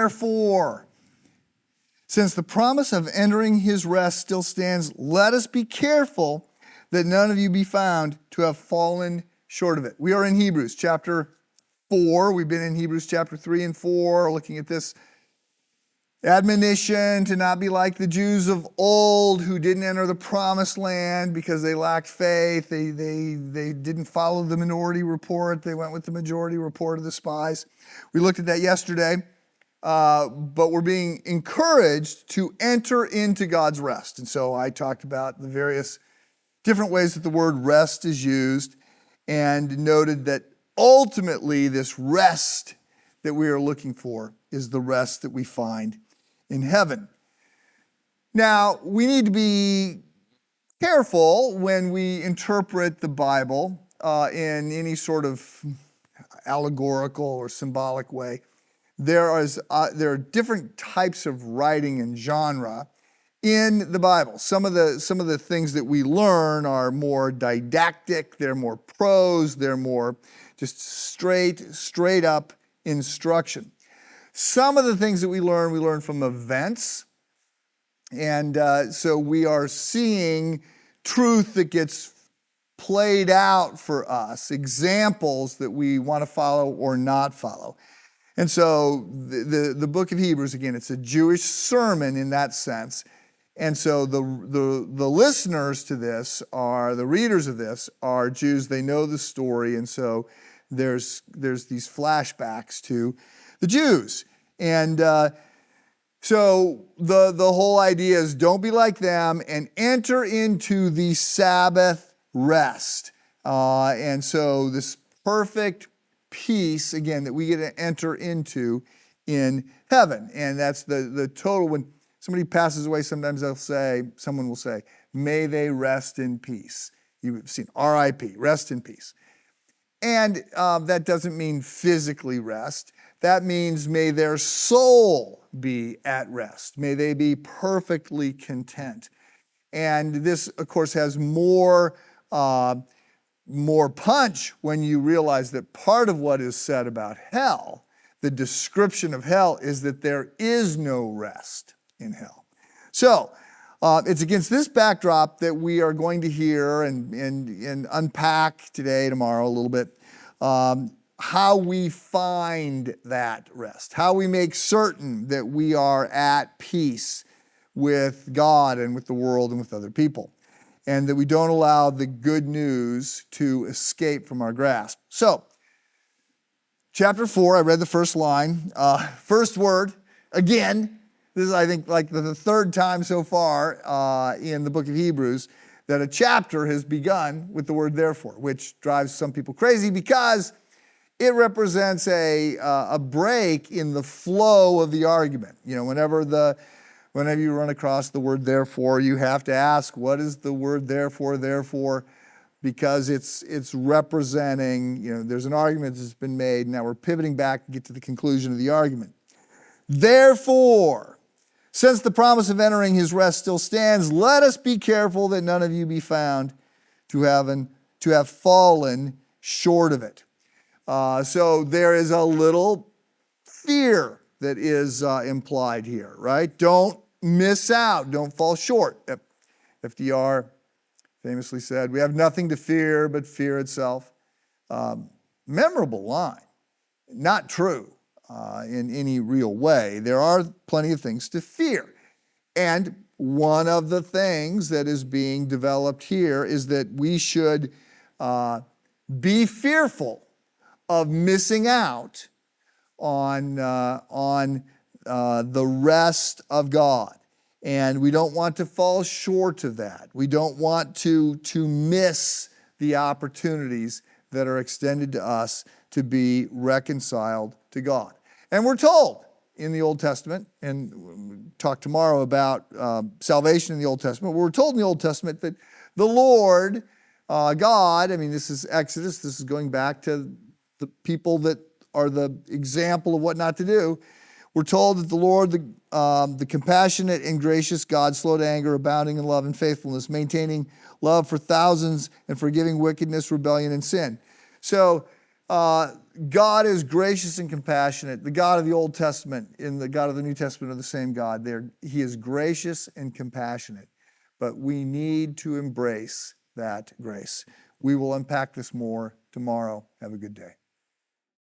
Therefore, since the promise of entering his rest still stands, let us be careful that none of you be found to have fallen short of it. We are in Hebrews chapter 4. We've been in Hebrews chapter 3 and 4, looking at this admonition to not be like the Jews of old who didn't enter the promised land because they lacked faith. They didn't follow the minority report. They went with the majority report of the spies. We looked at that yesterday, but we're being encouraged to enter into God's rest. And so I talked about the various different ways that the word rest is used and noted that ultimately this rest that we are looking for is the rest that we find in heaven. Now, we need to be careful when we interpret the Bible in any sort of allegorical or symbolic way. There are different types of writing and genre in the Bible. Some of the things that we learn are more didactic, they're more prose, they're more just straight up instruction. Some of the things that we learn from events. And so we are seeing truth that gets played out for us, examples that we want to follow or not follow. And so the book of Hebrews, again, it's a Jewish sermon in that sense. And so the listeners to this the readers of this are Jews. They know the story. And so there's these flashbacks to the Jews. And so the whole idea is don't be like them and enter into the Sabbath rest. And so this perfect peace, again, that we get to enter into in heaven. And that's the total. When somebody passes away, sometimes someone will say, may they rest in peace. You've seen R.I.P., rest in peace. And that doesn't mean physically rest. That means may their soul be at rest. May they be perfectly content. And this, of course, has more punch when you realize that part of what is said about hell, the description of hell, is that there is no rest in hell. So it's against this backdrop that we are going to hear and unpack today, tomorrow a little bit, how we find that rest, how we make certain that we are at peace with God and with the world and with other people, and that we don't allow the good news to escape from our grasp. So, chapter 4, I read the first line. First word, again, this is, I think, like the third time so far in the book of Hebrews that a chapter has begun with the word therefore, which drives some people crazy because it represents a break in the flow of the argument. You know, whenever you run across the word therefore, you have to ask, what is the word therefore? Because it's representing, there's an argument that's been made. Now we're pivoting back to get to the conclusion of the argument. Therefore, since the promise of entering his rest still stands, let us be careful that none of you be found to have fallen short of it. So there is a little fear that is implied here, right? Don't miss out. Don't fall short. FDR famously said, we have nothing to fear but fear itself. Memorable line. Not true in any real way. There are plenty of things to fear. And one of the things that is being developed here is that we should be fearful of missing out on the rest of God. And we don't want to fall short of that. We don't want to miss the opportunities that are extended to us to be reconciled to God. And we're told in the Old Testament, and we'll talk tomorrow about salvation in the Old Testament, we're told in the Old Testament that the Lord, God, this is Exodus, this is going back to the people that are the example of what not to do. We're told that the Lord, the compassionate and gracious God, slow to anger, abounding in love and faithfulness, maintaining love for thousands and forgiving wickedness, rebellion, and sin. So God is gracious and compassionate. The God of the Old Testament and the God of the New Testament are the same God. He is gracious and compassionate, but we need to embrace that grace. We will unpack this more tomorrow. Have a good day.